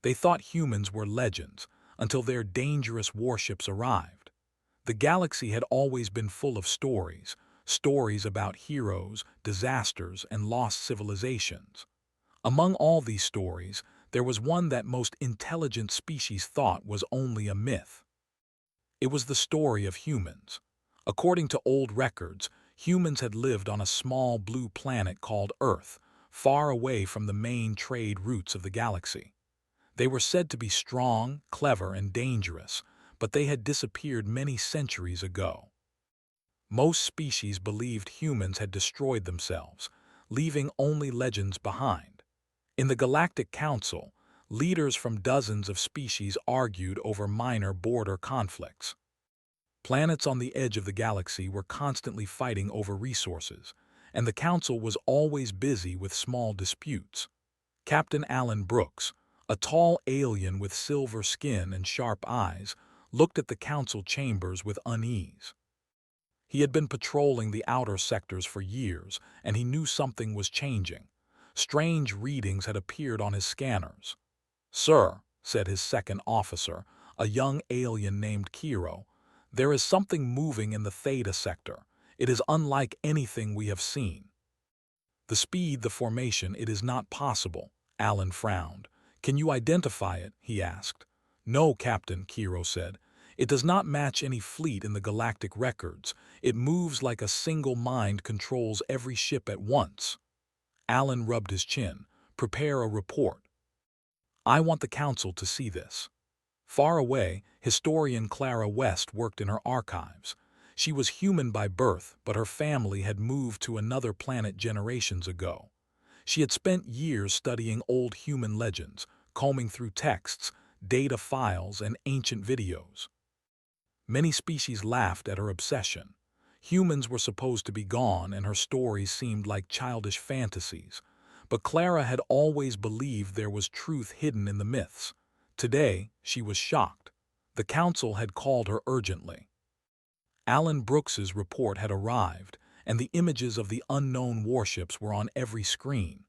They thought humans were legends until their dangerous warships arrived. The galaxy had always been full of stories, stories about heroes, disasters, and lost civilizations. Among all these stories, there was one that most intelligent species thought was only a myth. It was the story of humans. According to old records, humans had lived on a small blue planet called Earth, far away from the main trade routes of the galaxy. They were said to be strong, clever, and dangerous, but they had disappeared many centuries ago. Most species believed humans had destroyed themselves, leaving only legends behind. In the Galactic Council, leaders from dozens of species argued over minor border conflicts. Planets on the edge of the galaxy were constantly fighting over resources, and the Council was always busy with small disputes. Captain Alan Brooks, a tall alien with silver skin and sharp eyes, looked at the Council chambers with unease. He had been patrolling the outer sectors for years, and he knew something was changing. Strange readings had appeared on his scanners. "Sir," said his second officer, a young alien named Kiro, "there is something moving in the Theta sector. It is unlike anything we have seen." "The speed, the formation, it is not possible," Alan frowned. "Can you identify it?" he asked. "No, Captain," Kiro said. "It does not match any fleet in the galactic records. It moves like a single mind controls every ship at once." Alan rubbed his chin. "Prepare a report. I want the Council to see this." Far away, historian Clara West worked in her archives. She was human by birth, but her family had moved to another planet generations ago. She had spent years studying old human legends, combing through texts, data files, and ancient videos. Many species laughed at her obsession. Humans were supposed to be gone, and her stories seemed like childish fantasies. But Clara had always believed there was truth hidden in the myths. Today, she was shocked. The Council had called her urgently. Alan Brooks's report had arrived, and the images of the unknown warships were on every screen.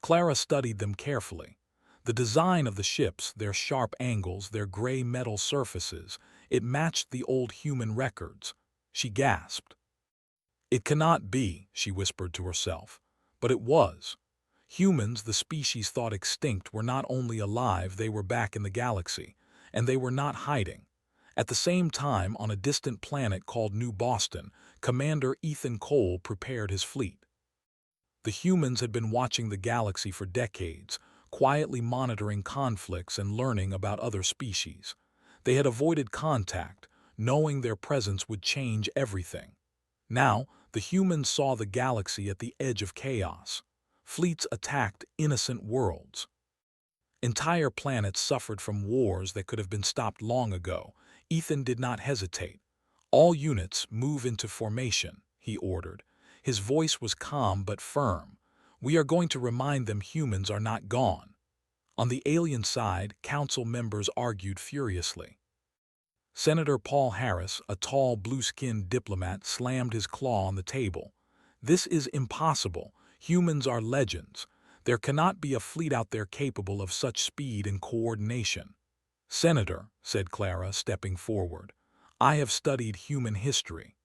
Clara studied them carefully. The design of the ships, their sharp angles, their gray metal surfaces, it matched the old human records. She gasped. "It cannot be," she whispered to herself. But it was. Humans, the species thought extinct, were not only alive, they were back in the galaxy, and they were not hiding. At the same time, on a distant planet called New Boston, Commander Ethan Cole prepared his fleet. The humans had been watching the galaxy for decades, quietly monitoring conflicts and learning about other species. They had avoided contact, knowing their presence would change everything. Now, the humans saw the galaxy at the edge of chaos. Fleets attacked innocent worlds. Entire planets suffered from wars that could have been stopped long ago. Ethan did not hesitate. "All units, move into formation," he ordered. His voice was calm but firm. "We are going to remind them humans are not gone." On the alien side, Council members argued furiously. Senator Paul Harris, a tall, blue-skinned diplomat, slammed his claw on the table. "This is impossible. Humans are legends. There cannot be a fleet out there capable of such speed and coordination." "Senator," said Clara, stepping forward, "I have studied human history.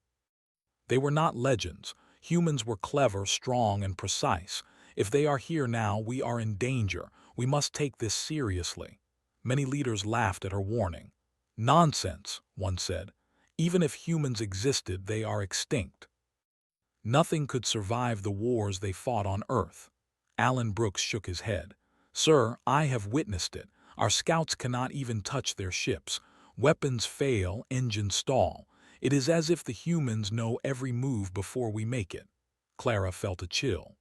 They were not legends. Humans were clever, strong, and precise. If they are here now, we are in danger. We must take this seriously." Many leaders laughed at her warning. "Nonsense," one said. "Even if humans existed, they are extinct. Nothing could survive the wars they fought on Earth." Alan Brooks shook his head. "Sir, I have witnessed it. Our scouts cannot even touch their ships. Weapons fail, engines stall. It is as if the humans know every move before we make it." Clara felt a chill.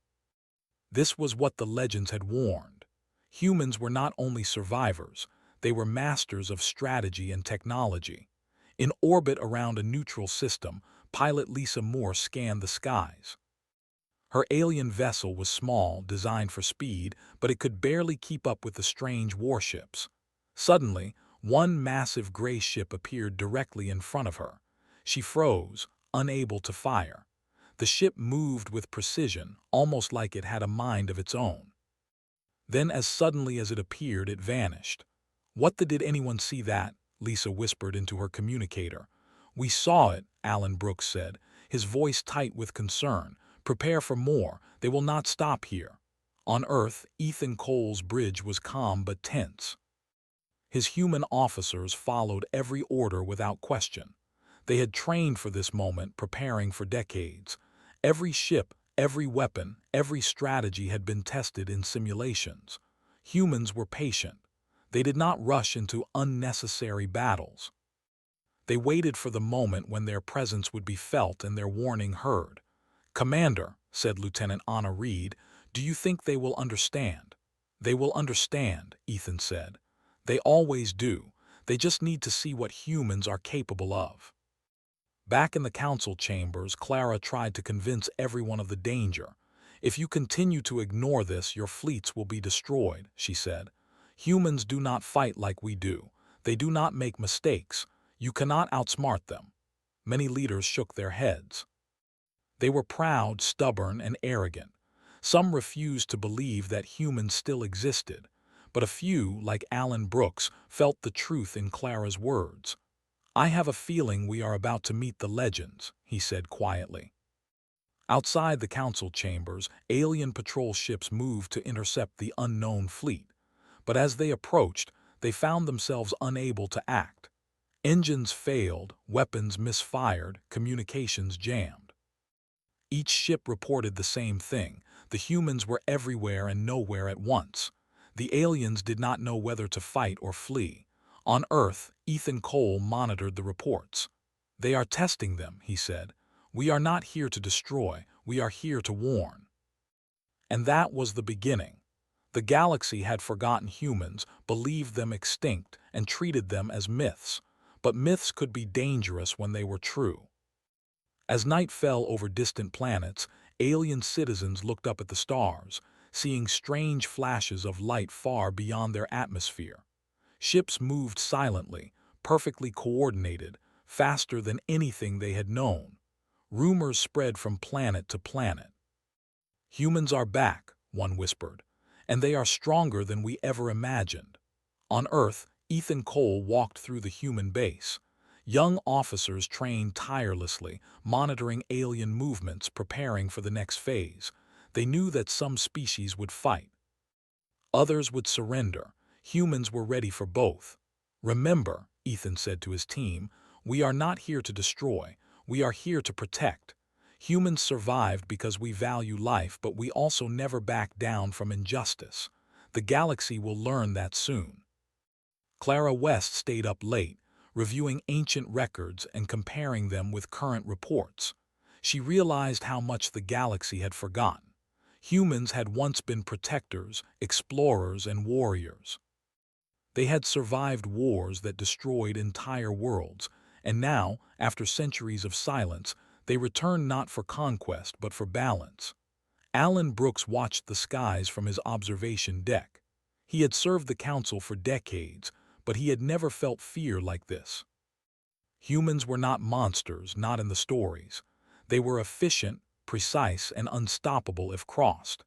This was what the legends had warned. Humans were not only survivors, they were masters of strategy and technology. In orbit around a neutral system, pilot Lisa Moore scanned the skies. Her alien vessel was small, designed for speed, but it could barely keep up with the strange warships. Suddenly, one massive gray ship appeared directly in front of her. She froze, unable to fire. The ship moved with precision, almost like it had a mind of its own. Then as suddenly as it appeared, it vanished. "What the did anyone see that?" Lisa whispered into her communicator. "We saw it," Alan Brooks said, his voice tight with concern. "Prepare for more. They will not stop here." On Earth, Ethan Cole's bridge was calm but tense. His human officers followed every order without question. They had trained for this moment, preparing for decades. Every ship, every weapon, every strategy had been tested in simulations. Humans were patient. They did not rush into unnecessary battles. They waited for the moment when their presence would be felt and their warning heard. "Commander," said Lieutenant Anna Reed, "do you think they will understand?" "They will understand," Ethan said. "They always do. They just need to see what humans are capable of." Back in the council chambers, Clara tried to convince everyone of the danger. "If you continue to ignore this, your fleets will be destroyed," she said. "Humans do not fight like we do. They do not make mistakes. You cannot outsmart them." Many leaders shook their heads. They were proud, stubborn, and arrogant. Some refused to believe that humans still existed, but a few, like Alan Brooks, felt the truth in Clara's words. "I have a feeling we are about to meet the legends," he said quietly. Outside the council chambers, alien patrol ships moved to intercept the unknown fleet. But as they approached, they found themselves unable to act. Engines failed, weapons misfired, communications jammed. Each ship reported the same thing: the humans were everywhere and nowhere at once. The aliens did not know whether to fight or flee. On Earth, Ethan Cole monitored the reports. "They are testing them," he said. "We are not here to destroy, we are here to warn." And that was the beginning. The galaxy had forgotten humans, believed them extinct, and treated them as myths. But myths could be dangerous when they were true. As night fell over distant planets, alien citizens looked up at the stars, seeing strange flashes of light far beyond their atmosphere. Ships moved silently, perfectly coordinated, faster than anything they had known. Rumors spread from planet to planet. "Humans are back," one whispered, "and they are stronger than we ever imagined." On Earth, Ethan Cole walked through the human base. Young officers trained tirelessly, monitoring alien movements, preparing for the next phase. They knew that some species would fight. Others would surrender. Humans were ready for both. "Remember," Ethan said to his team, "we are not here to destroy. We are here to protect. Humans survived because we value life, but we also never back down from injustice. The galaxy will learn that soon." Clara West stayed up late, reviewing ancient records and comparing them with current reports. She realized how much the galaxy had forgotten. Humans had once been protectors, explorers, and warriors. They had survived wars that destroyed entire worlds, and now, after centuries of silence, they returned not for conquest but for balance. Alan Brooks watched the skies from his observation deck. He had served the council for decades, but he had never felt fear like this. Humans were not monsters, not in the stories. They were efficient, precise, and unstoppable if crossed.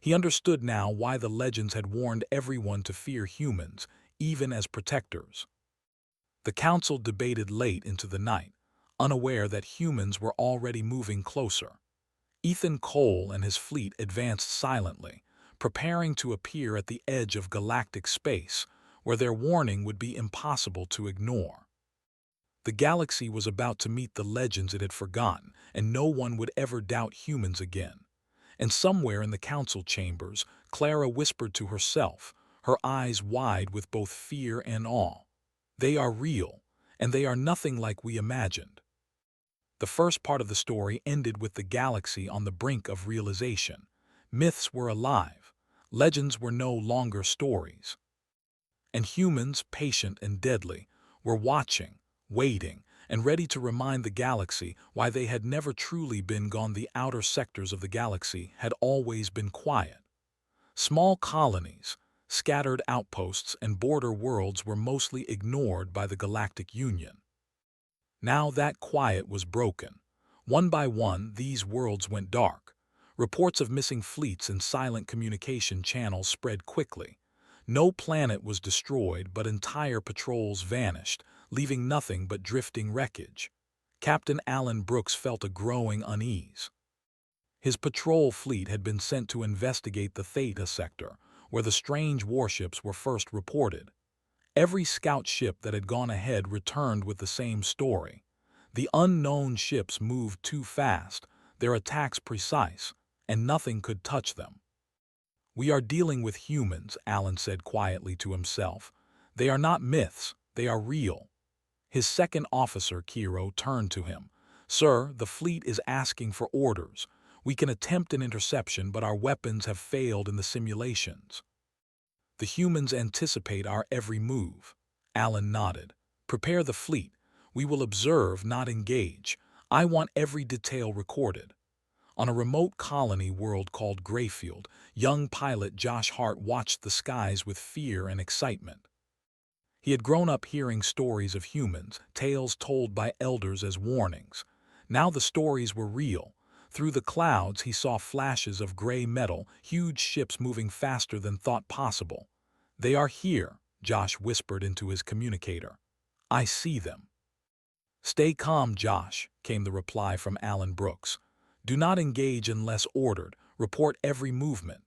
He understood now why the legends had warned everyone to fear humans, even as protectors. The council debated late into the night, unaware that humans were already moving closer. Ethan Cole and his fleet advanced silently, preparing to appear at the edge of galactic space, where their warning would be impossible to ignore. The galaxy was about to meet the legends it had forgotten, and no one would ever doubt humans again. And somewhere in the council chambers, Clara whispered to herself, her eyes wide with both fear and awe. "They are real, and they are nothing like we imagined." The first part of the story ended with the galaxy on the brink of realization. Myths were alive. Legends were no longer stories. And humans, patient and deadly, were watching, waiting, and ready to remind the galaxy why they had never truly been gone. The outer sectors of the galaxy had always been quiet. Small colonies, scattered outposts, and border worlds were mostly ignored by the Galactic Union. Now that quiet was broken. One by one, these worlds went dark. Reports of missing fleets and silent communication channels spread quickly. No planet was destroyed, but entire patrols vanished, leaving nothing but drifting wreckage. Captain Alan Brooks felt a growing unease. His patrol fleet had been sent to investigate the Theta sector, where the strange warships were first reported. Every scout ship that had gone ahead returned with the same story. The unknown ships moved too fast, their attacks precise, and nothing could touch them. "We are dealing with humans," Alan said quietly to himself. "They are not myths, they are real." His second officer, Kiro, turned to him. "Sir, the fleet is asking for orders. We can attempt an interception, but our weapons have failed in the simulations." "The humans anticipate our every move." Alan nodded. "Prepare the fleet. We will observe, not engage. I want every detail recorded." On a remote colony world called Greyfield, young pilot Josh Hart watched the skies with fear and excitement. He had grown up hearing stories of humans, tales told by elders as warnings. Now the stories were real. Through the clouds he saw flashes of gray metal, huge ships moving faster than thought possible. "They are here," Josh whispered into his communicator. "I see them." "Stay calm, Josh," came the reply from Alan Brooks. "Do not engage unless ordered. Report every movement."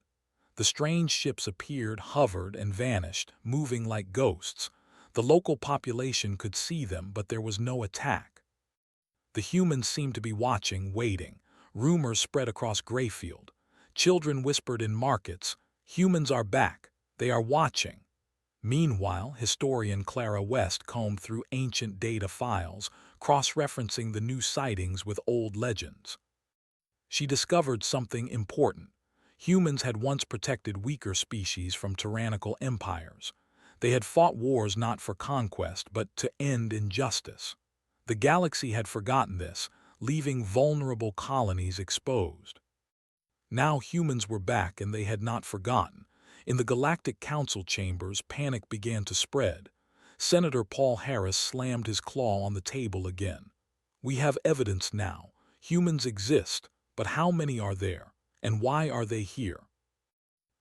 The strange ships appeared, hovered, and vanished, moving like ghosts. The local population could see them, but there was no attack. The humans seemed to be watching, waiting. Rumors spread across Greyfield. Children whispered in markets, "Humans are back. They are watching." Meanwhile, historian Clara West combed through ancient data files, cross-referencing the new sightings with old legends. She discovered something important. Humans had once protected weaker species from tyrannical empires. They had fought wars not for conquest, but to end injustice. The galaxy had forgotten this, leaving vulnerable colonies exposed. Now humans were back, and they had not forgotten. In the Galactic Council chambers, panic began to spread. Senator Paul Harris slammed his claw on the table again. "We have evidence now. Humans exist, but how many are there, and why are they here?"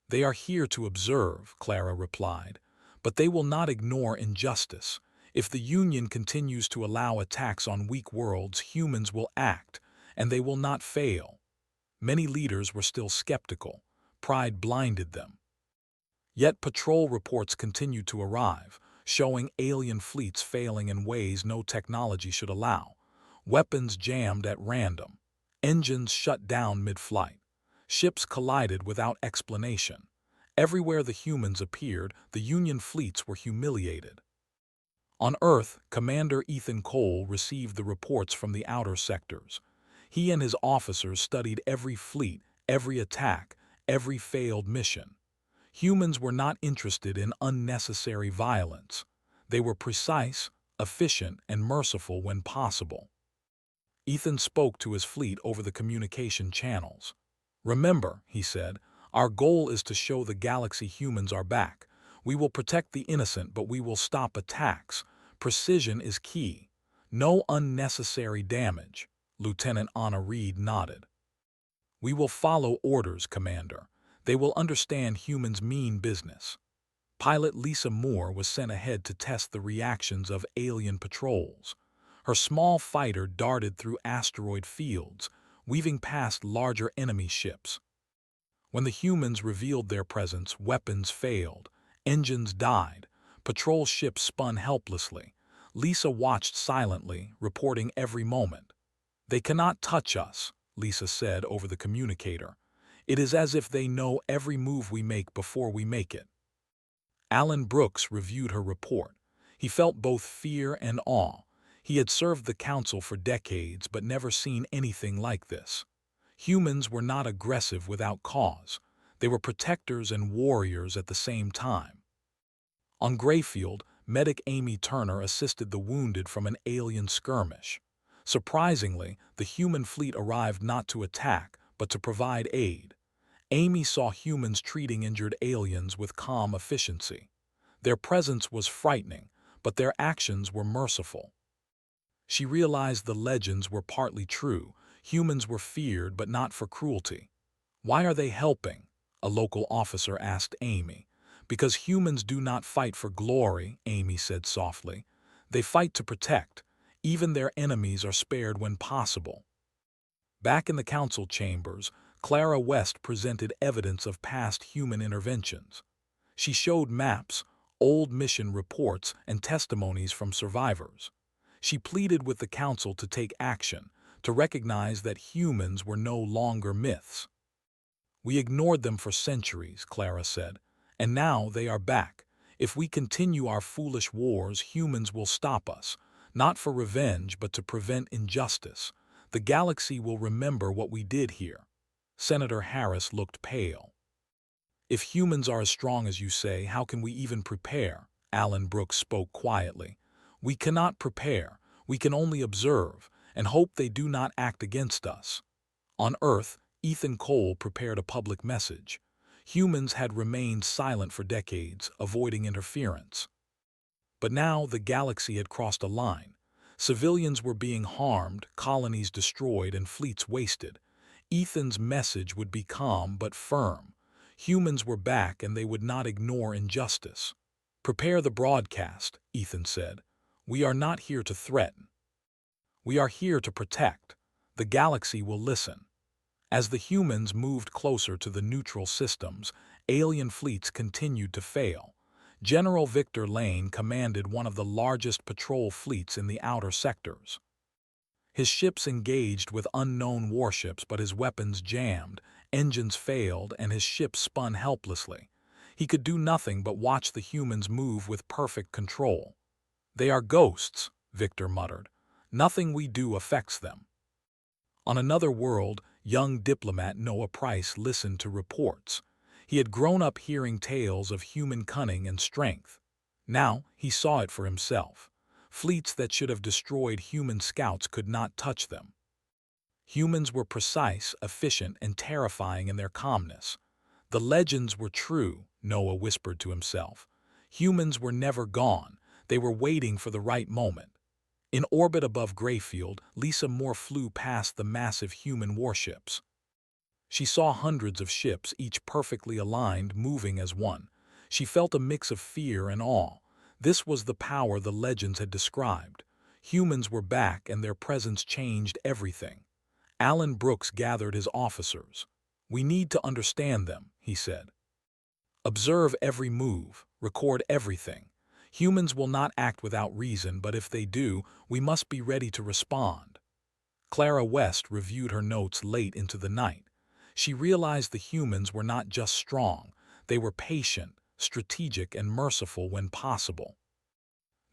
"They are here to observe," Clara replied, "but they will not ignore injustice. If the Union continues to allow attacks on weak worlds, humans will act, and they will not fail." Many leaders were still skeptical. Pride blinded them. Yet patrol reports continued to arrive, showing alien fleets failing in ways no technology should allow. Weapons jammed at random. Engines shut down mid-flight. Ships collided without explanation. Everywhere the humans appeared, the Union fleets were humiliated. On Earth, Commander Ethan Cole received the reports from the outer sectors. He and his officers studied every fleet, every attack, every failed mission. Humans were not interested in unnecessary violence. They were precise, efficient, and merciful when possible. Ethan spoke to his fleet over the communication channels. "Remember," he said, "our goal is to show the galaxy humans are back. We will protect the innocent, but we will stop attacks. Precision is key. No unnecessary damage." Lieutenant Anna Reed nodded. "We will follow orders, Commander. They will understand humans mean business." Pilot Lisa Moore was sent ahead to test the reactions of alien patrols. Her small fighter darted through asteroid fields, weaving past larger enemy ships. When the humans revealed their presence, weapons failed, engines died, patrol ships spun helplessly. Lisa watched silently, reporting every moment. "They cannot touch us," Lisa said over the communicator. "It is as if they know every move we make before we make it." Alan Brooks reviewed her report. He felt both fear and awe. He had served the Council for decades but never seen anything like this. Humans were not aggressive without cause. They were protectors and warriors at the same time. On Greyfield, medic Amy Turner assisted the wounded from an alien skirmish. Surprisingly, the human fleet arrived not to attack, but to provide aid. Amy saw humans treating injured aliens with calm efficiency. Their presence was frightening, but their actions were merciful. She realized the legends were partly true. Humans were feared, but not for cruelty. "Why are they helping?" a local officer asked Amy. "Because humans do not fight for glory," Amy said softly. "They fight to protect. Even their enemies are spared when possible." Back in the council chambers, Clara West presented evidence of past human interventions. She showed maps, old mission reports, and testimonies from survivors. She pleaded with the council to take action, to recognize that humans were no longer myths. "We ignored them for centuries," Clara said, "and now they are back. If we continue our foolish wars, humans will stop us, not for revenge but to prevent injustice. The galaxy will remember what we did here." Senator Harris looked pale. "If humans are as strong as you say, how can we even prepare?" Alan Brooks spoke quietly. "We cannot prepare. We can only observe and hope they do not act against us." On Earth, Ethan Cole prepared a public message. Humans had remained silent for decades, avoiding interference. But now the galaxy had crossed a line. Civilians were being harmed, colonies destroyed, and fleets wasted. Ethan's message would be calm but firm. Humans were back and they would not ignore injustice. "Prepare the broadcast," Ethan said. "We are not here to threaten. We are here to protect. The galaxy will listen." As the humans moved closer to the neutral systems, alien fleets continued to fail. General Victor Lane commanded one of the largest patrol fleets in the outer sectors. His ships engaged with unknown warships, but his weapons jammed, engines failed, and his ship spun helplessly. He could do nothing but watch the humans move with perfect control. "They are ghosts," Victor muttered. "Nothing we do affects them." On another world, young diplomat Noah Price listened to reports. He had grown up hearing tales of human cunning and strength. Now he saw it for himself. Fleets that should have destroyed human scouts could not touch them. Humans were precise, efficient, and terrifying in their calmness. The legends were true, Noah whispered to himself. Humans were never gone. They were waiting for the right moment. In orbit above Greyfield, Lisa Moore flew past the massive human warships. She saw hundreds of ships, each perfectly aligned, moving as one. She felt a mix of fear and awe. This was the power the legends had described. Humans were back, and their presence changed everything. Alan Brooks gathered his officers. "We need to understand them," he said. "Observe every move, record everything. Humans will not act without reason, but if they do, we must be ready to respond." Clara West reviewed her notes late into the night. She realized the humans were not just strong, they were patient, strategic, and merciful when possible.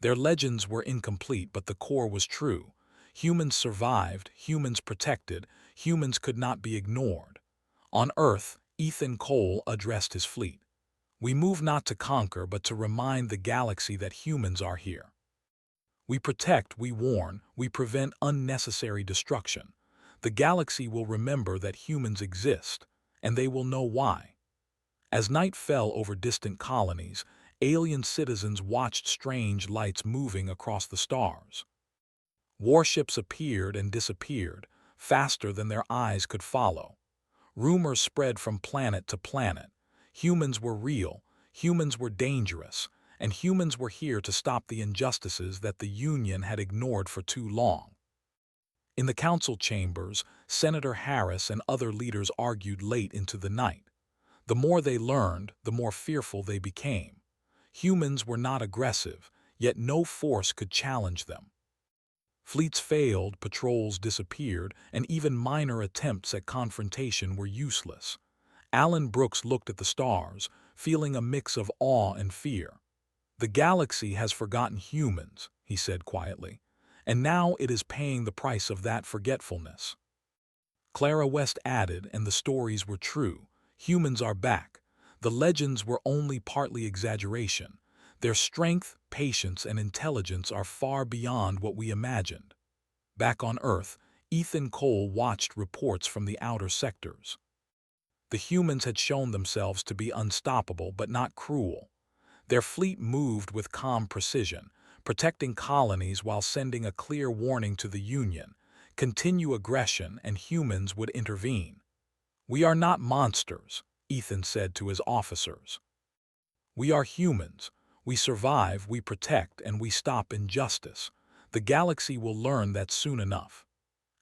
Their legends were incomplete, but the core was true. Humans survived, humans protected, humans could not be ignored. On Earth, Ethan Cole addressed his fleet. "We move not to conquer, but to remind the galaxy that humans are here. We protect, we warn, we prevent unnecessary destruction. The galaxy will remember that humans exist, and they will know why." As night fell over distant colonies, alien citizens watched strange lights moving across the stars. Warships appeared and disappeared, faster than their eyes could follow. Rumors spread from planet to planet. Humans were real, humans were dangerous, and humans were here to stop the injustices that the Union had ignored for too long. In the council chambers, Senator Harris and other leaders argued late into the night. The more they learned, the more fearful they became. Humans were not aggressive, yet no force could challenge them. Fleets failed, patrols disappeared, and even minor attempts at confrontation were useless. Alan Brooks looked at the stars, feeling a mix of awe and fear. "The galaxy has forgotten humans," he said quietly, "and now it is paying the price of that forgetfulness." Clara West added, and the stories were true. Humans are back. The legends were only partly exaggeration. Their strength, patience, and intelligence are far beyond what we imagined. Back on Earth, Ethan Cole watched reports from the outer sectors. The humans had shown themselves to be unstoppable but not cruel. Their fleet moved with calm precision, protecting colonies while sending a clear warning to the Union: continue aggression and humans would intervene. "We are not monsters," Ethan said to his officers. "We are humans. We survive, we protect, and we stop injustice. The galaxy will learn that soon enough."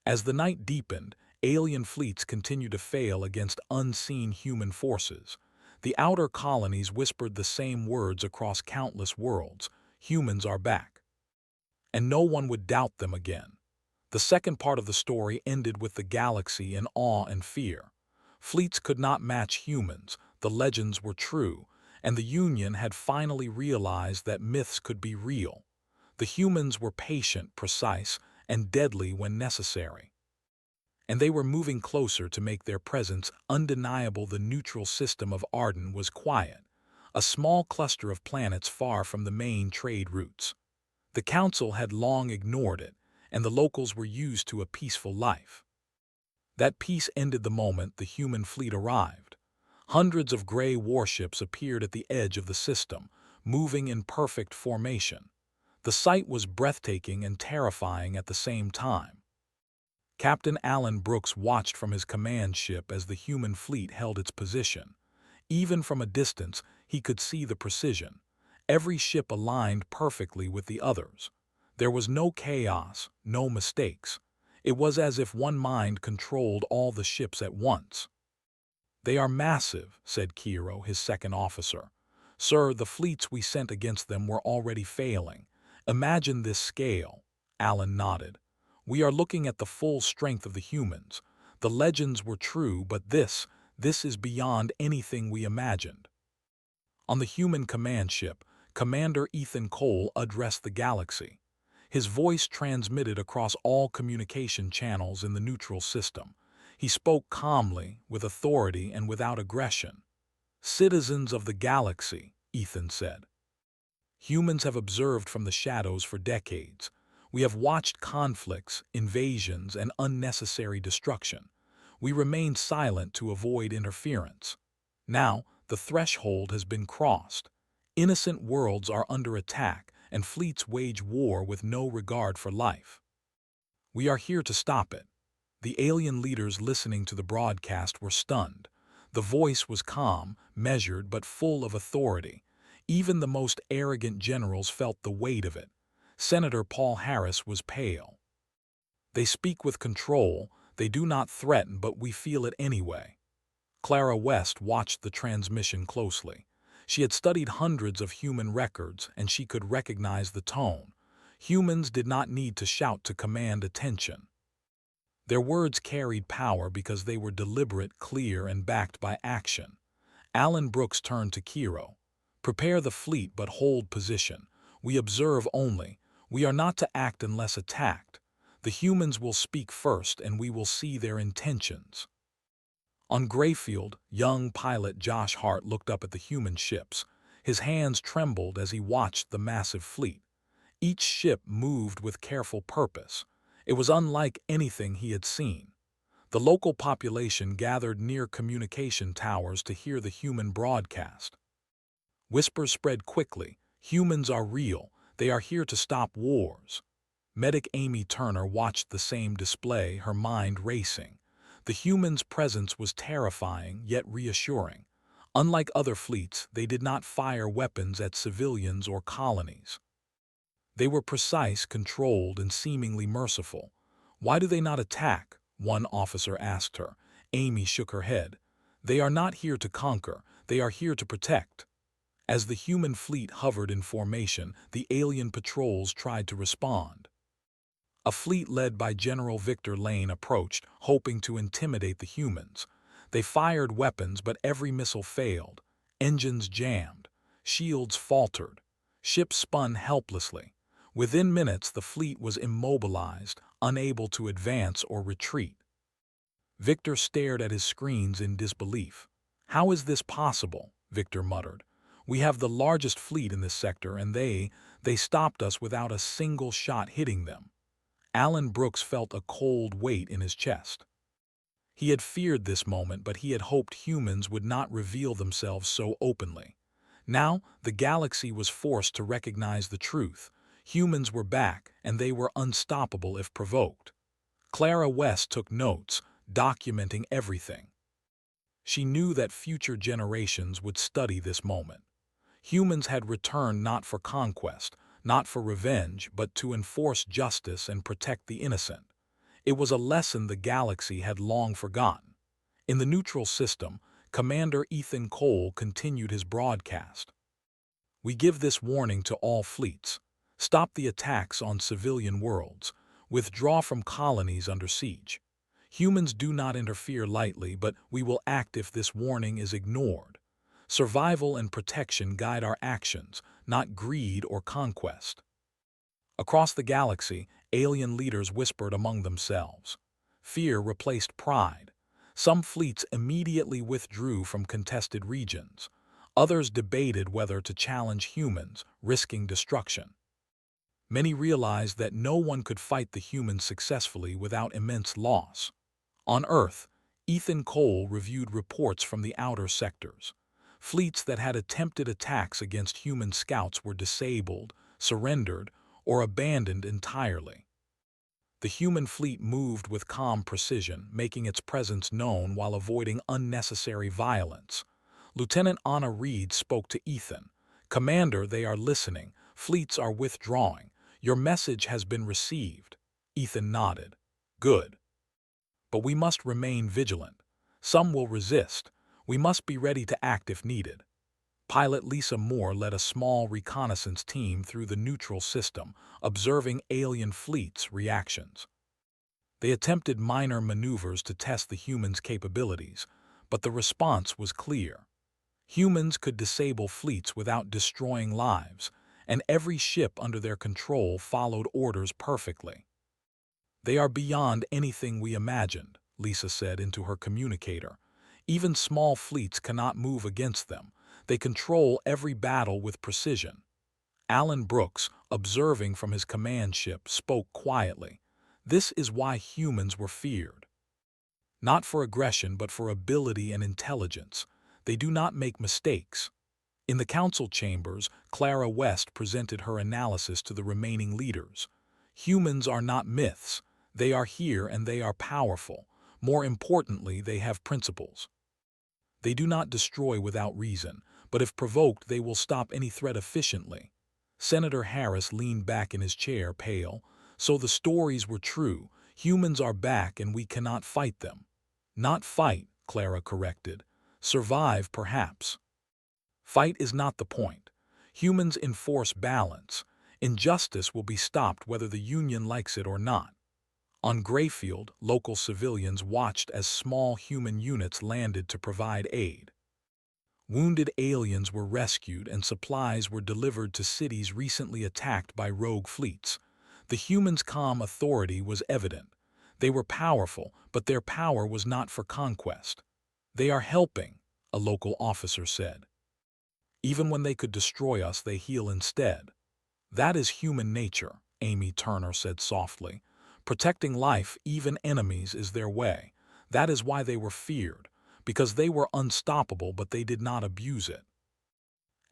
As the night deepened, alien fleets continued to fail against unseen human forces. The outer colonies whispered the same words across countless worlds: "Humans are back." And no one would doubt them again. The second part of the story ended with the galaxy in awe and fear. Fleets could not match humans, the legends were true, and the Union had finally realized that myths could be real. The humans were patient, precise, and deadly when necessary. And they were moving closer to make their presence undeniable. The neutral system of Arden was quiet, a small cluster of planets far from the main trade routes. The Council had long ignored it, and the locals were used to a peaceful life. That peace ended the moment the human fleet arrived. Hundreds of gray warships appeared at the edge of the system, moving in perfect formation. The sight was breathtaking and terrifying at the same time. Captain Alan Brooks watched from his command ship as the human fleet held its position. Even from a distance, he could see the precision. Every ship aligned perfectly with the others. There was no chaos, no mistakes. It was as if one mind controlled all the ships at once. "They are massive," said Kiro, his second officer. "Sir, the fleets we sent against them were already failing. Imagine this scale." Alan nodded. "We are looking at the full strength of the humans. The legends were true, but this is beyond anything we imagined." On the human command ship, Commander Ethan Cole addressed the galaxy. His voice transmitted across all communication channels in the neutral system. He spoke calmly, with authority and without aggression. "Citizens of the galaxy," Ethan said. "Humans have observed from the shadows for decades. We have watched conflicts, invasions, and unnecessary destruction. We remained silent to avoid interference. Now, the threshold has been crossed. Innocent worlds are under attack, and fleets wage war with no regard for life. We are here to stop it." The alien leaders listening to the broadcast were stunned. The voice was calm, measured, but full of authority. Even the most arrogant generals felt the weight of it. Senator Paul Harris was pale. "They speak with control. They do not threaten, but we feel it anyway." Clara West watched the transmission closely. She had studied hundreds of human records, and she could recognize the tone. Humans did not need to shout to command attention. Their words carried power because they were deliberate, clear, and backed by action. Alan Brooks turned to Kiro. "Prepare the fleet, but hold position. We observe only. We are not to act unless attacked. The humans will speak first, and we will see their intentions." On Greyfield, young pilot Josh Hart looked up at the human ships. His hands trembled as he watched the massive fleet. Each ship moved with careful purpose. It was unlike anything he had seen. The local population gathered near communication towers to hear the human broadcast. Whispers spread quickly. "Humans are real. They are here to stop wars." Medic Amy Turner watched the same display, her mind racing. The humans' presence was terrifying, yet reassuring. Unlike other fleets, they did not fire weapons at civilians or colonies. They were precise, controlled, and seemingly merciful. "Why do they not attack?" one officer asked her. Amy shook her head. "They are not here to conquer. They are here to protect." As the human fleet hovered in formation, the alien patrols tried to respond. A fleet led by General Victor Lane approached, hoping to intimidate the humans. They fired weapons, but every missile failed. Engines jammed. Shields faltered. Ships spun helplessly. Within minutes, the fleet was immobilized, unable to advance or retreat. Victor stared at his screens in disbelief. "How is this possible?" Victor muttered. "We have the largest fleet in this sector, and they stopped us without a single shot hitting them." Alan Brooks felt a cold weight in his chest. He had feared this moment, but he had hoped humans would not reveal themselves so openly. Now, the galaxy was forced to recognize the truth. Humans were back, and they were unstoppable if provoked. Clara West took notes, documenting everything. She knew that future generations would study this moment. Humans had returned not for conquest, not for revenge, but to enforce justice and protect the innocent. It was a lesson the galaxy had long forgotten. In the neutral system, Commander Ethan Cole continued his broadcast. We give this warning to all fleets. Stop the attacks on civilian worlds. Withdraw from colonies under siege. Humans do not interfere lightly, but we will act if this warning is ignored. Survival and protection guide our actions, not greed or conquest. Across the galaxy, alien leaders whispered among themselves. Fear replaced pride. Some fleets immediately withdrew from contested regions. Others debated whether to challenge humans, risking destruction. Many realized that no one could fight the humans successfully without immense loss. On Earth, Ethan Cole reviewed reports from the outer sectors. Fleets that had attempted attacks against human scouts were disabled, surrendered, or abandoned entirely. The human fleet moved with calm precision, making its presence known while avoiding unnecessary violence. Lieutenant Anna Reed spoke to Ethan. "Commander, they are listening. Fleets are withdrawing. Your message has been received." Ethan nodded. "Good. But we must remain vigilant. Some will resist. We must be ready to act if needed." Pilot Lisa Moore led a small reconnaissance team through the neutral system, observing alien fleets' reactions. They attempted minor maneuvers to test the humans' capabilities, but the response was clear. Humans could disable fleets without destroying lives, and every ship under their control followed orders perfectly. "They are beyond anything we imagined," Lisa said into her communicator. "Even small fleets cannot move against them. They control every battle with precision." Alan Brooks, observing from his command ship, spoke quietly. "This is why humans were feared. Not for aggression, but for ability and intelligence. They do not make mistakes." In the council chambers, Clara West presented her analysis to the remaining leaders. "Humans are not myths. They are here and they are powerful. More importantly, they have principles. They do not destroy without reason, but if provoked, they will stop any threat efficiently." Senator Harris leaned back in his chair, pale. "So the stories were true. Humans are back and we cannot fight them." "Not fight," Clara corrected. "Survive, perhaps. Fight is not the point. Humans enforce balance. Injustice will be stopped whether the Union likes it or not." On Greyfield, local civilians watched as small human units landed to provide aid. Wounded aliens were rescued and supplies were delivered to cities recently attacked by rogue fleets. The humans' calm authority was evident. They were powerful, but their power was not for conquest. "They are helping," a local officer said. "Even when they could destroy us, they heal instead." "That is human nature," Amy Turner said softly. "Protecting life, even enemies, is their way. That is why they were feared, because they were unstoppable but they did not abuse it."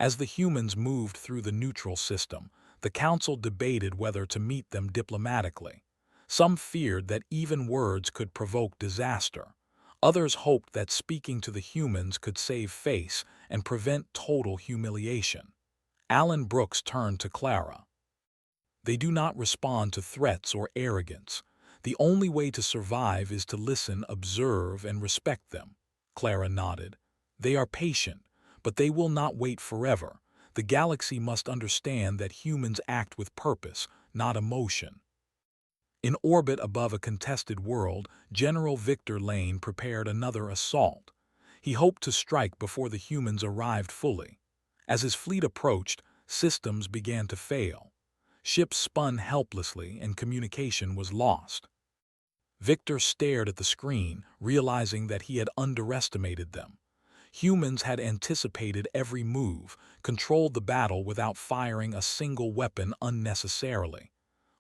As the humans moved through the neutral system, the council debated whether to meet them diplomatically. Some feared that even words could provoke disaster. Others hoped that speaking to the humans could save face and prevent total humiliation. Alan Brooks turned to Clara. "They do not respond to threats or arrogance. The only way to survive is to listen, observe, and respect them." Clara nodded. "They are patient, but they will not wait forever. The galaxy must understand that humans act with purpose, not emotion." In orbit above a contested world, General Victor Lane prepared another assault. He hoped to strike before the humans arrived fully. As his fleet approached, systems began to fail. Ships spun helplessly and communication was lost. Victor stared at the screen, realizing that he had underestimated them. Humans had anticipated every move, controlled the battle without firing a single weapon unnecessarily.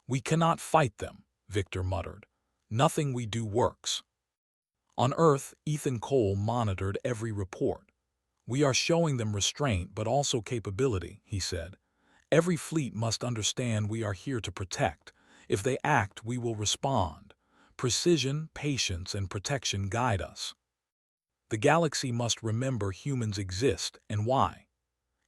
"We cannot fight them," Victor muttered. "Nothing we do works." On Earth, Ethan Cole monitored every report. "We are showing them restraint but also capability," he said. "Every fleet must understand we are here to protect. If they act, we will respond. Precision, patience, and protection guide us." The galaxy must remember humans exist and why.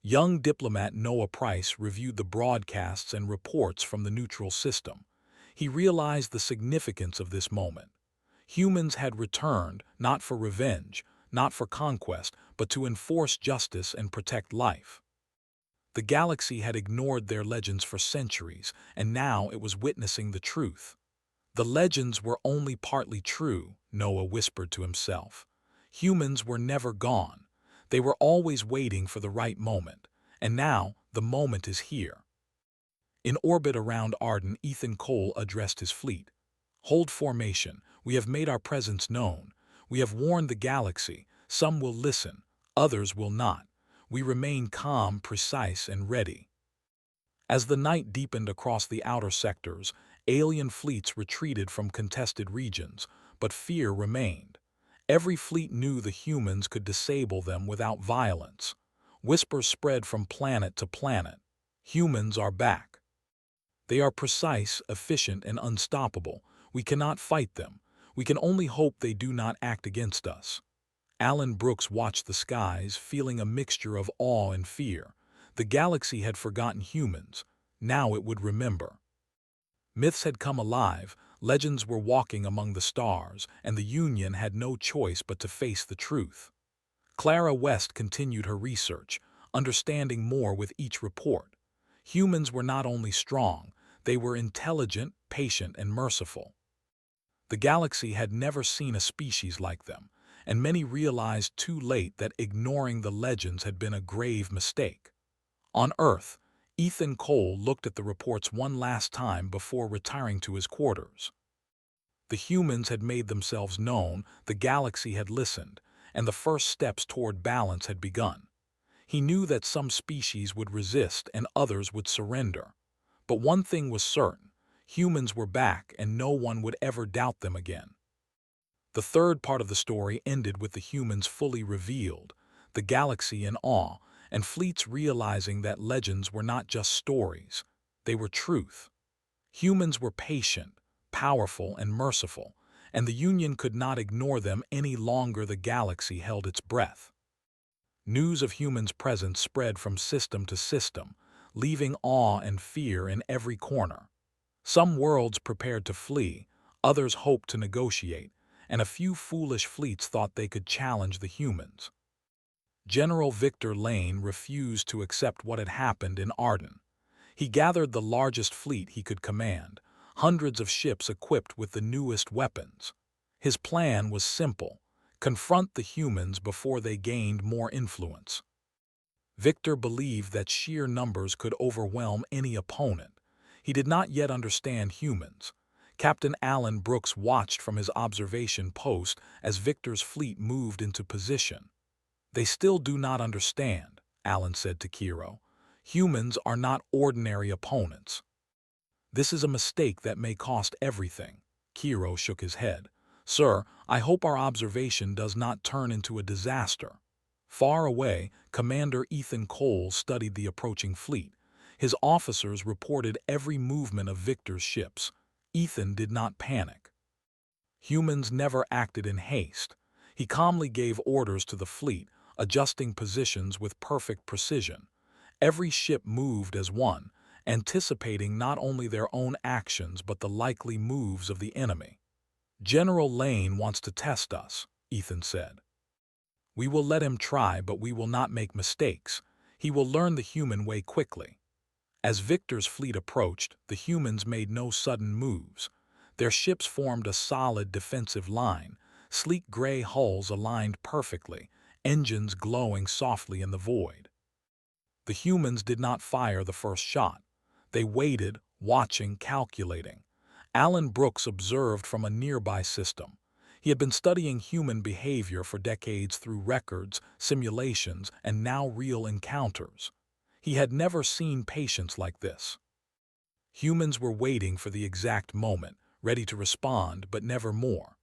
Young diplomat Noah Price reviewed the broadcasts and reports from the neutral system. He realized the significance of this moment. Humans had returned, not for revenge, not for conquest, but to enforce justice and protect life. The galaxy had ignored their legends for centuries, and now it was witnessing the truth. The legends were only partly true, Noah whispered to himself. Humans were never gone. They were always waiting for the right moment, and now the moment is here. In orbit around Arden, Ethan Cole addressed his fleet. Hold formation. We have made our presence known. We have warned the galaxy. Some will listen, others will not. We remain calm, precise, and ready. As the night deepened across the outer sectors, alien fleets retreated from contested regions, but fear remained. Every fleet knew the humans could disable them without violence. Whispers spread from planet to planet. Humans are back. They are precise, efficient, and unstoppable. We cannot fight them. We can only hope they do not act against us. Alan Brooks watched the skies, feeling a mixture of awe and fear. The galaxy had forgotten humans. Now it would remember. Myths had come alive, legends were walking among the stars, and the Union had no choice but to face the truth. Clara West continued her research, understanding more with each report. Humans were not only strong, they were intelligent, patient, and merciful. The galaxy had never seen a species like them, and many realized too late that ignoring the legends had been a grave mistake. On Earth, Ethan Cole looked at the reports one last time before retiring to his quarters. The humans had made themselves known, the galaxy had listened, and the first steps toward balance had begun. He knew that some species would resist and others would surrender. But one thing was certain, humans were back and no one would ever doubt them again. The third part of the story ended with the humans fully revealed, the galaxy in awe, and fleets realizing that legends were not just stories, they were truth. Humans were patient, powerful, and merciful, and the Union could not ignore them any longer. The galaxy held its breath. News of humans' presence spread from system to system, leaving awe and fear in every corner. Some worlds prepared to flee, others hoped to negotiate, and a few foolish fleets thought they could challenge the humans. General Victor Lane refused to accept what had happened in Arden. He gathered the largest fleet he could command, hundreds of ships equipped with the newest weapons. His plan was simple: confront the humans before they gained more influence. Victor believed that sheer numbers could overwhelm any opponent. He did not yet understand humans. Captain Alan Brooks watched from his observation post as Victor's fleet moved into position. "They still do not understand," Alan said to Kiro. "Humans are not ordinary opponents." "This is a mistake that may cost everything." Kiro shook his head. "Sir, I hope our observation does not turn into a disaster." Far away, Commander Ethan Cole studied the approaching fleet. His officers reported every movement of Victor's ships. Ethan did not panic. Humans never acted in haste. He calmly gave orders to the fleet, adjusting positions with perfect precision. Every ship moved as one, anticipating not only their own actions but the likely moves of the enemy. "General Lane wants to test us," Ethan said. "We will let him try, but we will not make mistakes. He will learn the human way quickly." As Victor's fleet approached, the humans made no sudden moves. Their ships formed a solid defensive line, sleek gray hulls aligned perfectly, engines glowing softly in the void. The humans did not fire the first shot. They waited, watching, calculating. Alan Brooks observed from a nearby system. He had been studying human behavior for decades through records, simulations, and now real encounters. He had never seen patience like this. Humans were waiting for the exact moment, ready to respond, but never more.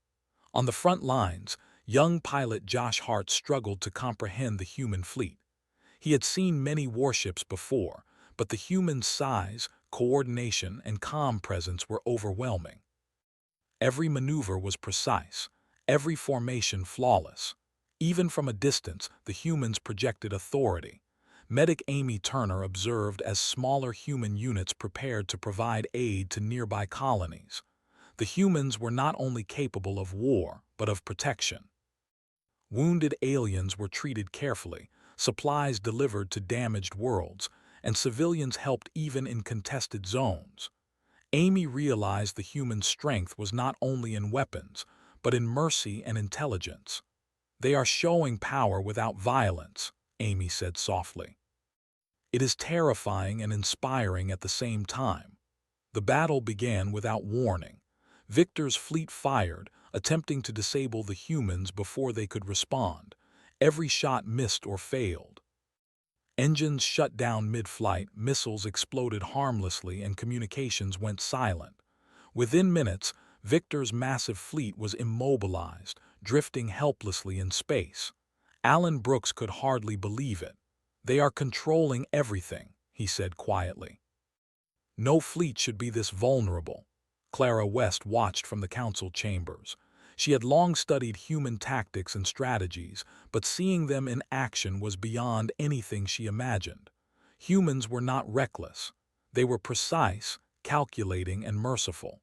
On the front lines, young pilot Josh Hart struggled to comprehend the human fleet. He had seen many warships before, but the humans' size, coordination, and calm presence were overwhelming. Every maneuver was precise, every formation flawless. Even from a distance, the humans projected authority. Medic Amy Turner observed as smaller human units prepared to provide aid to nearby colonies. The humans were not only capable of war, but of protection. Wounded aliens were treated carefully, supplies delivered to damaged worlds, and civilians helped even in contested zones. Amy realized the human strength was not only in weapons, but in mercy and intelligence. "They are showing power without violence," Amy said softly. "It is terrifying and inspiring at the same time." The battle began without warning. Victor's fleet fired, attempting to disable the humans before they could respond. Every shot missed or failed. Engines shut down mid-flight, missiles exploded harmlessly, and communications went silent. Within minutes, Victor's massive fleet was immobilized, drifting helplessly in space. Alan Brooks could hardly believe it. "They are controlling everything," he said quietly. "No fleet should be this vulnerable." Clara West watched from the council chambers. She had long studied human tactics and strategies, but seeing them in action was beyond anything she imagined. Humans were not reckless. They were precise, calculating, and merciful.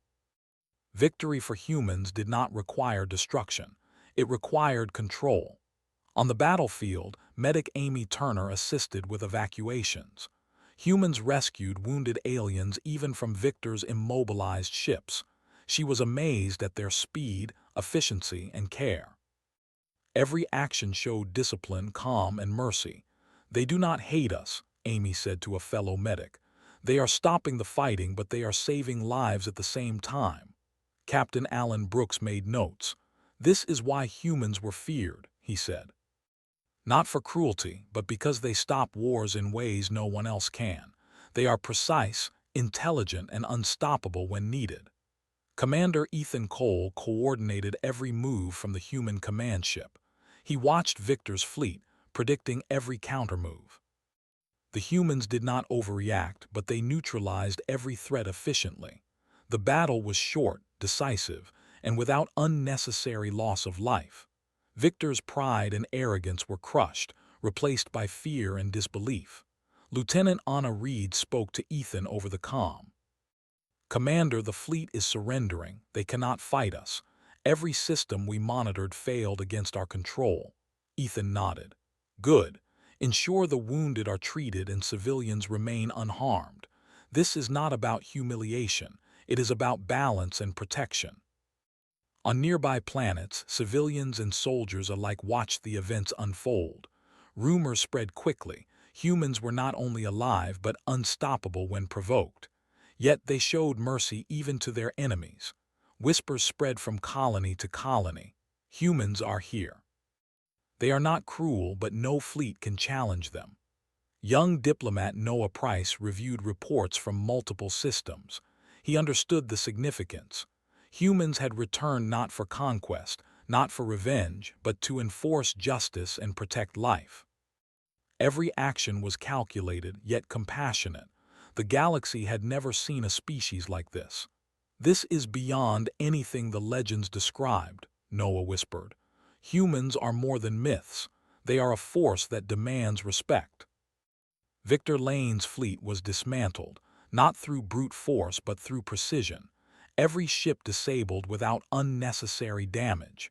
Victory for humans did not require destruction. It required control. On the battlefield, Medic Amy Turner assisted with evacuations. Humans rescued wounded aliens even from Victor's immobilized ships. She was amazed at their speed, efficiency, and care. Every action showed discipline, calm, and mercy. "They do not hate us," Amy said to a fellow medic. "They are stopping the fighting, but they are saving lives at the same time." Captain Alan Brooks made notes. "This is why humans were feared," he said. "Not for cruelty, but because they stop wars in ways no one else can. They are precise, intelligent, and unstoppable when needed." Commander Ethan Cole coordinated every move from the human command ship. He watched Victor's fleet, predicting every countermove. The humans did not overreact, but they neutralized every threat efficiently. The battle was short, decisive, and without unnecessary loss of life. Victor's pride and arrogance were crushed, replaced by fear and disbelief. Lieutenant Anna Reed spoke to Ethan over the comm. "Commander, the fleet is surrendering. They cannot fight us. Every system we monitored failed against our control." Ethan nodded. "Good. Ensure the wounded are treated and civilians remain unharmed. This is not about humiliation. It is about balance and protection." On nearby planets, civilians and soldiers alike watched the events unfold. Rumors spread quickly. Humans were not only alive but unstoppable when provoked. Yet they showed mercy even to their enemies. Whispers spread from colony to colony. "Humans are here. They are not cruel, but no fleet can challenge them." Young diplomat Noah Price reviewed reports from multiple systems. He understood the significance. Humans had returned not for conquest, not for revenge, but to enforce justice and protect life. Every action was calculated, yet compassionate. The galaxy had never seen a species like this. "This is beyond anything the legends described," Noah whispered. "Humans are more than myths. They are a force that demands respect." Victor Lane's fleet was dismantled, not through brute force but through precision. Every ship disabled without unnecessary damage.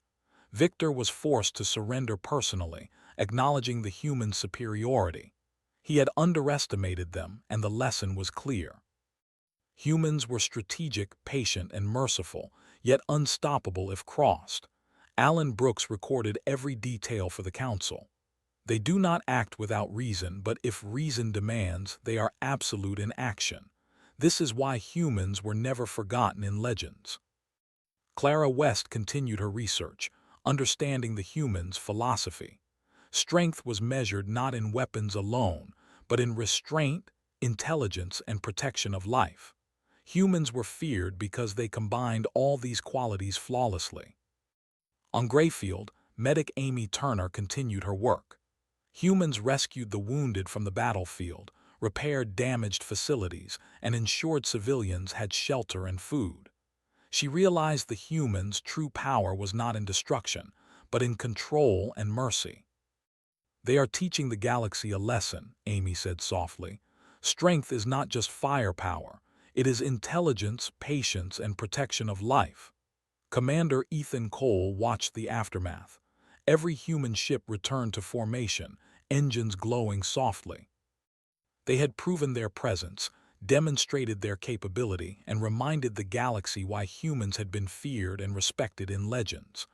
Victor was forced to surrender personally, acknowledging the human superiority. He had underestimated them, and the lesson was clear. Humans were strategic, patient, and merciful, yet unstoppable if crossed. Alan Brooks recorded every detail for the council. "They do not act without reason, but if reason demands, they are absolute in action. This is why humans were never forgotten in legends." Clara West continued her research, understanding the humans' philosophy. Strength was measured not in weapons alone, but in restraint, intelligence, and protection of life. Humans were feared because they combined all these qualities flawlessly. On Greyfield, medic Amy Turner continued her work. Humans rescued the wounded from the battlefield, repaired damaged facilities, and ensured civilians had shelter and food. She realized the humans' true power was not in destruction, but in control and mercy. "They are teaching the galaxy a lesson," Amy said softly. "Strength is not just firepower. It is intelligence, patience, and protection of life." Commander Ethan Cole watched the aftermath. Every human ship returned to formation, engines glowing softly. They had proven their presence, demonstrated their capability, and reminded the galaxy why humans had been feared and respected in legends.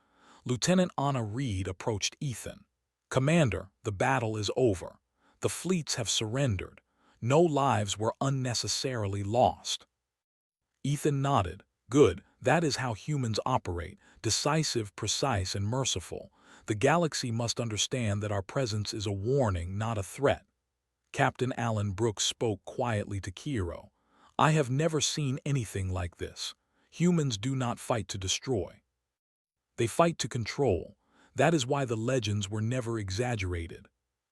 Lieutenant Anna Reed approached Ethan. "Commander, the battle is over. The fleets have surrendered. No lives were unnecessarily lost." Ethan nodded. "Good, that is how humans operate, decisive, precise, and merciful. The galaxy must understand that our presence is a warning, not a threat." Captain Alan Brooks spoke quietly to Kiro. "I have never seen anything like this. Humans do not fight to destroy. They fight to control. That is why the legends were never exaggerated."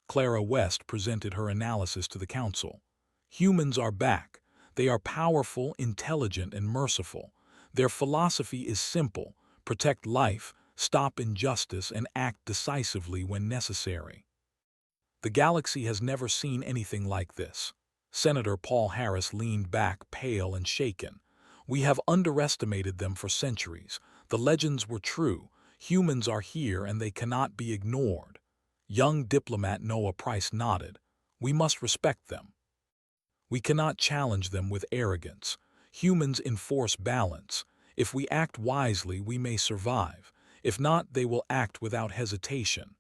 Clara West presented her analysis to the council. "Humans are back. They are powerful, intelligent, and merciful. Their philosophy is simple: protect life, stop injustice, and act decisively when necessary. The galaxy has never seen anything like this." Senator Paul Harris leaned back, pale and shaken. "We have underestimated them for centuries. The legends were true. Humans are here and they cannot be ignored." Young diplomat Noah Price nodded. "We must respect them. We cannot challenge them with arrogance. Humans enforce balance. If we act wisely, we may survive. If not, they will act without hesitation."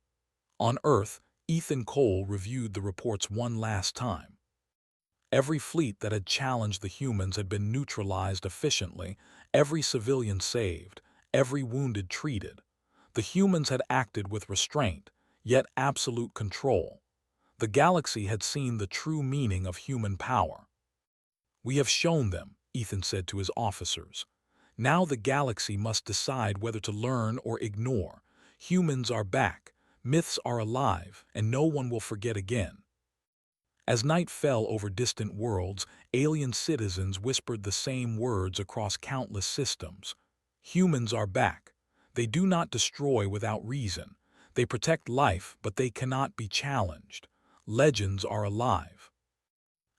On Earth, Ethan Cole reviewed the reports one last time. Every fleet that had challenged the humans had been neutralized efficiently, every civilian saved, every wounded treated. The humans had acted with restraint, yet absolute control. The galaxy had seen the true meaning of human power. "We have shown them," Ethan said to his officers. "Now the galaxy must decide whether to learn or ignore. Humans are back, myths are alive, and no one will forget again." As night fell over distant worlds, alien citizens whispered the same words across countless systems. "Humans are back. They do not destroy without reason. They protect life, but they cannot be challenged. Legends are alive."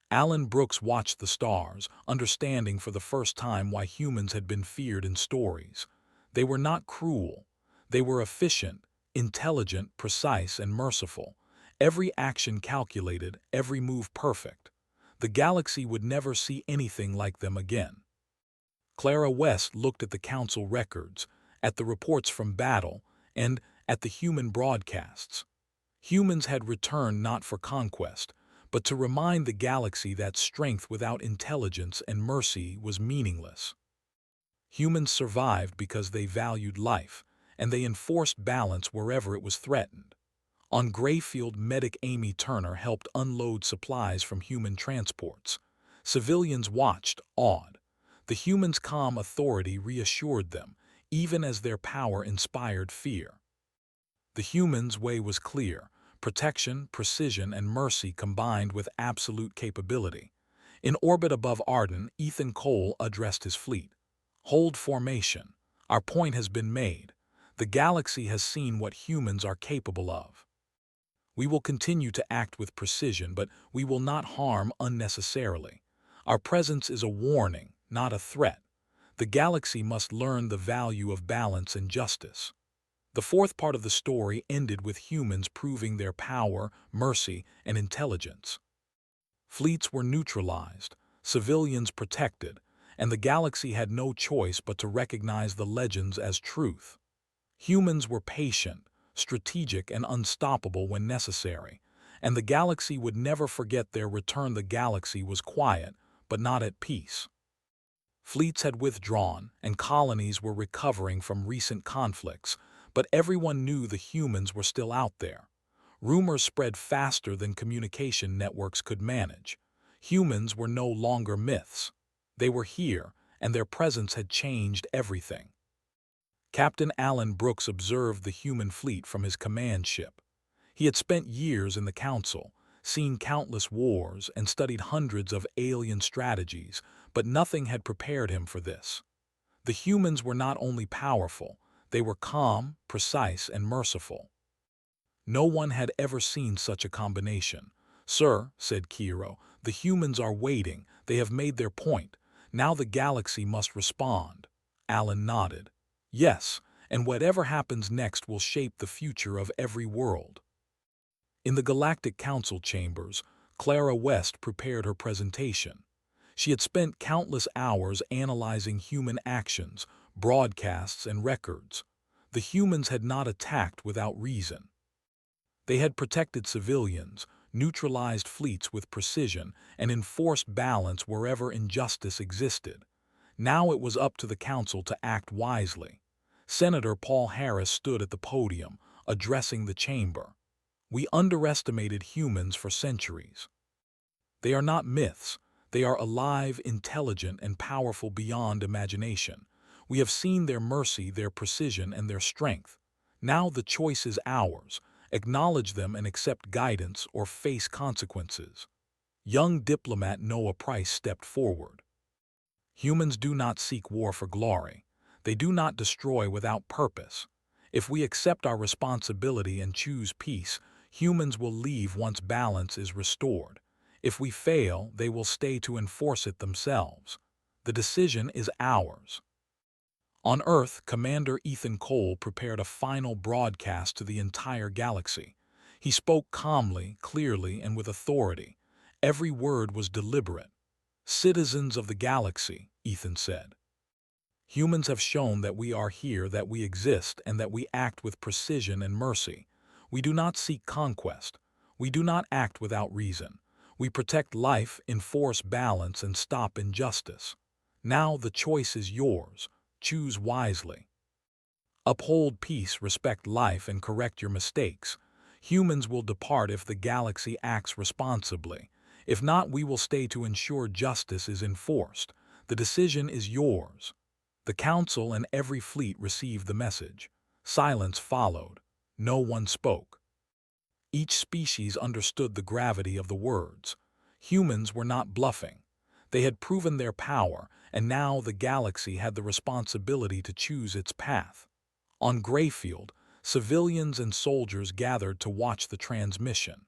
Alan Brooks watched the stars, understanding for the first time why humans had been feared in stories. They were not cruel. They were efficient, intelligent, precise, and merciful. Every action calculated, every move perfect. The galaxy would never see anything like them again. Clara West looked at the council records, at the reports from battle, and at the human broadcasts. Humans had returned not for conquest, but to remind the galaxy that strength without intelligence and mercy was meaningless. Humans survived because they valued life, and they enforced balance wherever it was threatened. On Grayfield, medic Amy Turner helped unload supplies from human transports. Civilians watched, awed. The humans' calm authority reassured them, even as their power inspired fear. The humans' way was clear: protection, precision, and mercy combined with absolute capability. In orbit above Arden, Ethan Cole addressed his fleet. "Hold formation. Our point has been made. The galaxy has seen what humans are capable of. We will continue to act with precision, but we will not harm unnecessarily. Our presence is a warning, not a threat. The galaxy must learn the value of balance and justice." The fourth part of the story ended with humans proving their power, mercy, and intelligence. Fleets were neutralized, civilians protected, and the galaxy had no choice but to recognize the legends as truth. Humans were patient, strategic, and unstoppable when necessary, and the galaxy would never forget their return. The galaxy was quiet, but not at peace. Fleets had withdrawn, and colonies were recovering from recent conflicts, but everyone knew the humans were still out there. Rumors spread faster than communication networks could manage. Humans were no longer myths. They were here, and their presence had changed everything. Captain Alan Brooks observed the human fleet from his command ship. He had spent years in the Council, seen countless wars, and studied hundreds of alien strategies, but nothing had prepared him for this. The humans were not only powerful, They were calm, precise, and merciful. No one had ever seen such a combination. "Sir," said Kiro, "the humans are waiting. They have made their point. Now the galaxy must respond." Alan nodded. "Yes, and whatever happens next will shape the future of every world." In the Galactic Council chambers, Clara West prepared her presentation. She had spent countless hours analyzing human actions, broadcasts, and records. The humans had not attacked without reason. They had protected civilians, neutralized fleets with precision, and enforced balance wherever injustice existed. Now it was up to the council to act wisely. Senator Paul Harris stood at the podium, addressing the chamber. "We underestimated humans for centuries. They are not myths. They are alive, intelligent, and powerful beyond imagination. We have seen their mercy, their precision, and their strength. Now the choice is ours. Acknowledge them and accept guidance or face consequences." Young diplomat Noah Price stepped forward. "Humans do not seek war for glory. They do not destroy without purpose. If we accept our responsibility and choose peace, humans will leave once balance is restored. If we fail, they will stay to enforce it themselves. The decision is ours." On Earth, Commander Ethan Cole prepared a final broadcast to the entire galaxy. He spoke calmly, clearly, and with authority. Every word was deliberate. "Citizens of the galaxy," Ethan said. "Humans have shown that we are here, that we exist, and that we act with precision and mercy. We do not seek conquest. We do not act without reason. We protect life, enforce balance, and stop injustice. Now the choice is yours. Choose wisely. Uphold peace, respect life, and correct your mistakes. Humans will depart if the galaxy acts responsibly. If not, we will stay to ensure justice is enforced. The decision is yours." The council and every fleet received the message. Silence followed. No one spoke. Each species understood the gravity of the words. Humans were not bluffing. They had proven their power, and now the galaxy had the responsibility to choose its path. On Greyfield, civilians and soldiers gathered to watch the transmission.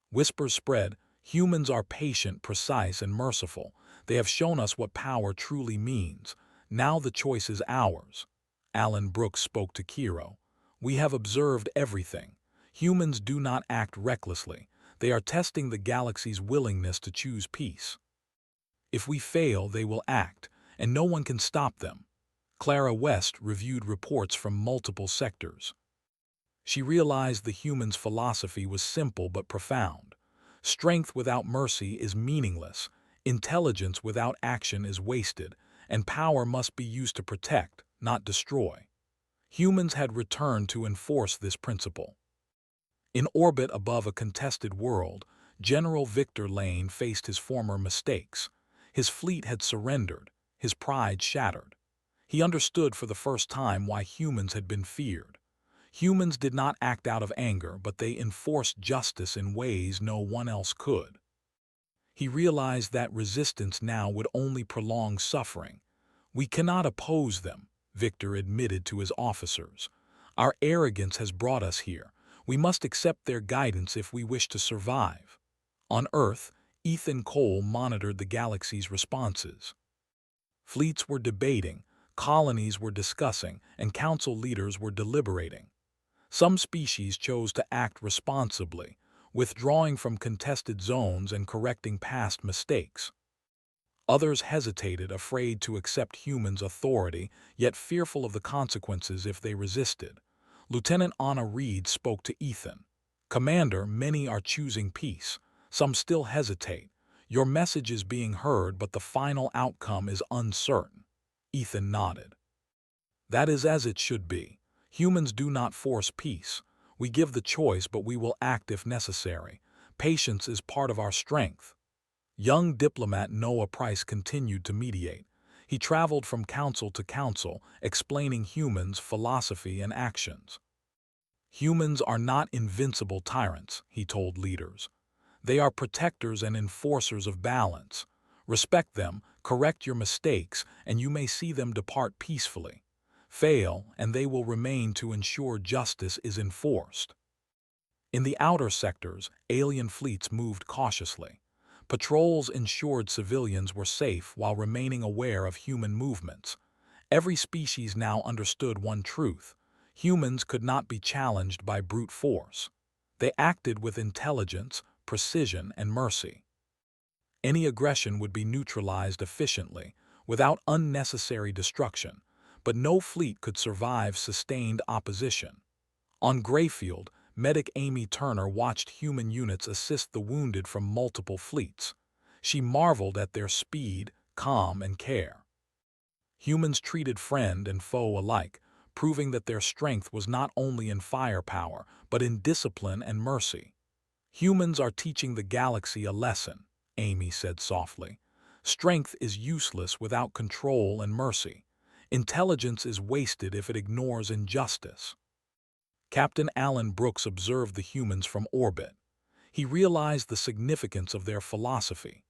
Whispers spread, "Humans are patient, precise, and merciful. They have shown us what power truly means. Now the choice is ours." Alan Brooks spoke to Kiro. "We have observed everything. Humans do not act recklessly. They are testing the galaxy's willingness to choose peace. If we fail, they will act, and no one can stop them." Clara West reviewed reports from multiple sectors. She realized the humans' philosophy was simple but profound. Strength without mercy is meaningless, intelligence without action is wasted, and power must be used to protect, not destroy. Humans had returned to enforce this principle. In orbit above a contested world, General Victor Lane faced his former mistakes. His fleet had surrendered, his pride shattered. He understood for the first time why humans had been feared. Humans did not act out of anger, but they enforced justice in ways no one else could. He realized that resistance now would only prolong suffering. "We cannot oppose them," Victor admitted to his officers. "Our arrogance has brought us here. We must accept their guidance if we wish to survive." On Earth, Ethan Cole monitored the galaxy's responses. Fleets were debating, colonies were discussing, and council leaders were deliberating. Some species chose to act responsibly, withdrawing from contested zones and correcting past mistakes. Others hesitated, afraid to accept humans' authority, yet fearful of the consequences if they resisted. Lieutenant Anna Reed spoke to Ethan. "Commander, many are choosing peace. Some still hesitate. Your message is being heard, but the final outcome is uncertain." Ethan nodded. "That is as it should be. Humans do not force peace. We give the choice, but we will act if necessary. Patience is part of our strength." Young diplomat Noah Price continued to mediate. He traveled from council to council, explaining humans' philosophy and actions. "Humans are not invincible tyrants," he told leaders. "They are protectors and enforcers of balance. Respect them, correct your mistakes, and you may see them depart peacefully. fail, and they will remain to ensure justice is enforced. In the outer sectors, alien fleets moved cautiously. Patrols ensured civilians were safe while remaining aware of human movements. Every species now understood one truth: humans could not be challenged by brute force. They acted with intelligence, precision, and mercy. Any aggression would be neutralized efficiently, without unnecessary destruction, but no fleet could survive sustained opposition. On Greyfield, medic Amy Turner watched human units assist the wounded from multiple fleets. She marveled at their speed, calm, and care. Humans treated friend and foe alike, proving that their strength was not only in firepower, but in discipline and mercy. "Humans are teaching the galaxy a lesson," Amy said softly. "Strength is useless without control and mercy. Intelligence is wasted if it ignores injustice." Captain Alan Brooks observed the humans from orbit. He realized the significance of their philosophy.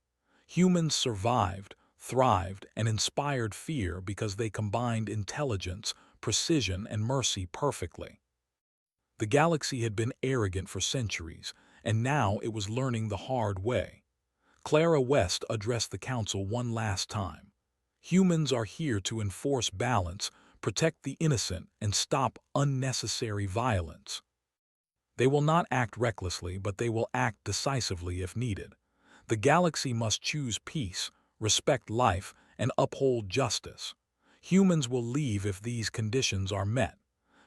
Humans survived, thrived, and inspired fear because they combined intelligence, precision, and mercy perfectly. The galaxy had been arrogant for centuries, and now it was learning the hard way. Clara West addressed the council one last time. "Humans are here to enforce balance, protect the innocent, and stop unnecessary violence. They will not act recklessly, but they will act decisively if needed. The galaxy must choose peace, respect life, and uphold justice. Humans will leave if these conditions are met.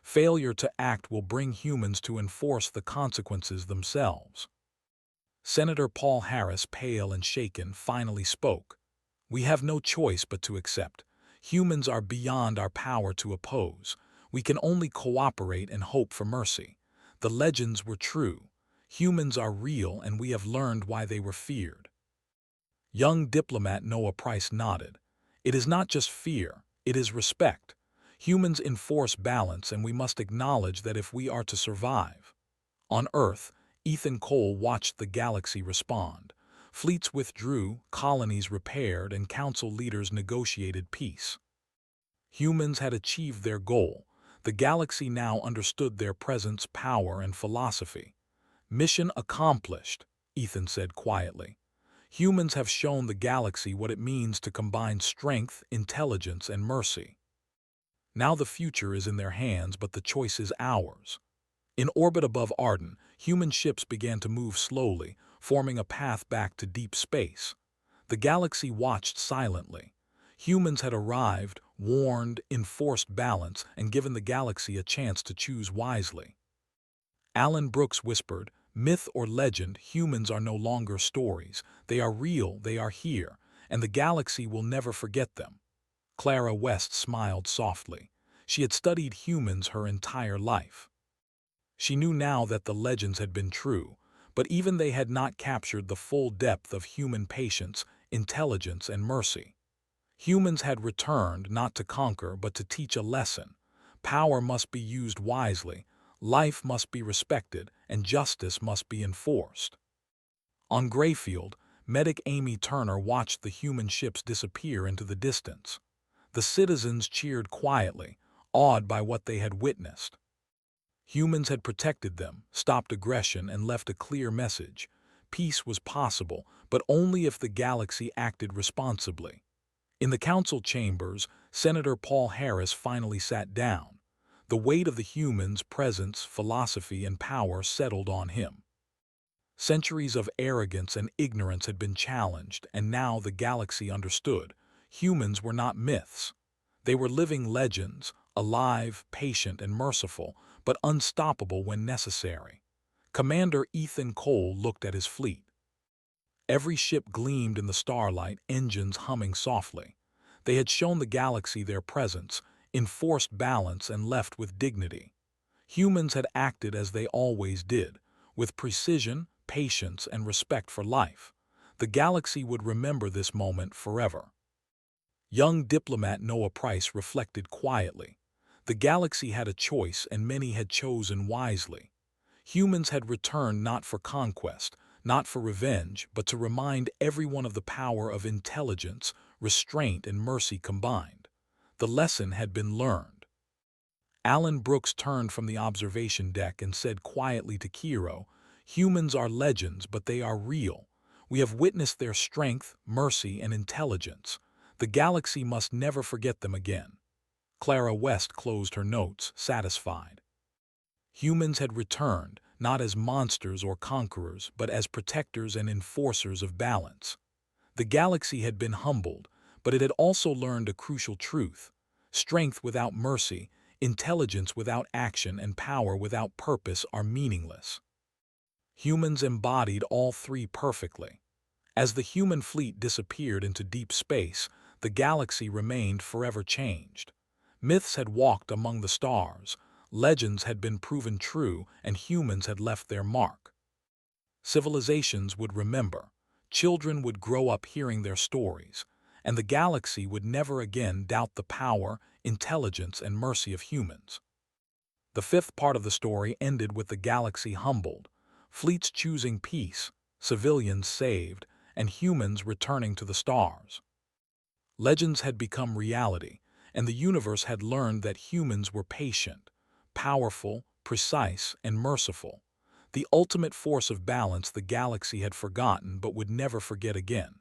Failure to act will bring humans to enforce the consequences themselves." Senator Paul Harris, pale and shaken, finally spoke. "We have no choice but to accept. Humans are beyond our power to oppose. We can only cooperate and hope for mercy. The legends were true. Humans are real, and we have learned why they were feared." Young diplomat Noah Price nodded. "It is not just fear, it is respect. Humans enforce balance, and we must acknowledge that if we are to survive." On Earth, Ethan Cole watched the galaxy respond. Fleets withdrew, colonies repaired, and council leaders negotiated peace. Humans had achieved their goal. The galaxy now understood their presence, power, and philosophy. "Mission accomplished," Ethan said quietly. "Humans have shown the galaxy what it means to combine strength, intelligence, and mercy. Now the future is in their hands, but the choice is ours." In orbit above Arden, human ships began to move slowly, forming a path back to deep space. The galaxy watched silently. Humans had arrived, warned, enforced balance, and given the galaxy a chance to choose wisely. Alan Brooks whispered, "Myth or legend, humans are no longer stories. They are real, they are here, and the galaxy will never forget them." Clara West smiled softly. She had studied humans her entire life. She knew now that the legends had been true, but even they had not captured the full depth of human patience, intelligence, and mercy. Humans had returned not to conquer but to teach a lesson. Power must be used wisely, life must be respected, and justice must be enforced. On Greyfield, medic Amy Turner watched the human ships disappear into the distance. The citizens cheered quietly, awed by what they had witnessed. Humans had protected them, stopped aggression, and left a clear message. Peace was possible, but only if the galaxy acted responsibly. In the council chambers, Senator Paul Harris finally sat down. The weight of the humans' presence, philosophy, and power settled on him. Centuries of arrogance and ignorance had been challenged, and now the galaxy understood. Humans were not myths. They were living legends, alive, patient, and merciful, but unstoppable when necessary. Commander Ethan Cole looked at his fleet. Every ship gleamed in the starlight, engines humming softly. They had shown the galaxy their presence, enforced balance, and left with dignity. Humans had acted as they always did, with precision, patience, and respect for life. The galaxy would remember this moment forever. Young diplomat Noah Price reflected quietly. The galaxy had a choice, and many had chosen wisely. Humans had returned not for conquest, not for revenge, but to remind everyone of the power of intelligence, restraint, and mercy combined. The lesson had been learned. Alan Brooks turned from the observation deck and said quietly to Kiro, "Humans are legends, but they are real. We have witnessed their strength, mercy, and intelligence. The galaxy must never forget them again." Clara West closed her notes, satisfied. Humans had returned, not as monsters or conquerors, but as protectors and enforcers of balance. The galaxy had been humbled, but it had also learned a crucial truth. Strength without mercy, intelligence without action, and power without purpose are meaningless. Humans embodied all three perfectly. As the human fleet disappeared into deep space, the galaxy remained forever changed. Myths had walked among the stars, legends had been proven true, and humans had left their mark. Civilizations would remember, children would grow up hearing their stories, and the galaxy would never again doubt the power, intelligence, and mercy of humans. The fifth part of the story ended with the galaxy humbled, fleets choosing peace, civilians saved, and humans returning to the stars. Legends had become reality, and the universe had learned that humans were patient, powerful, precise, and merciful, the ultimate force of balance the galaxy had forgotten but would never forget again.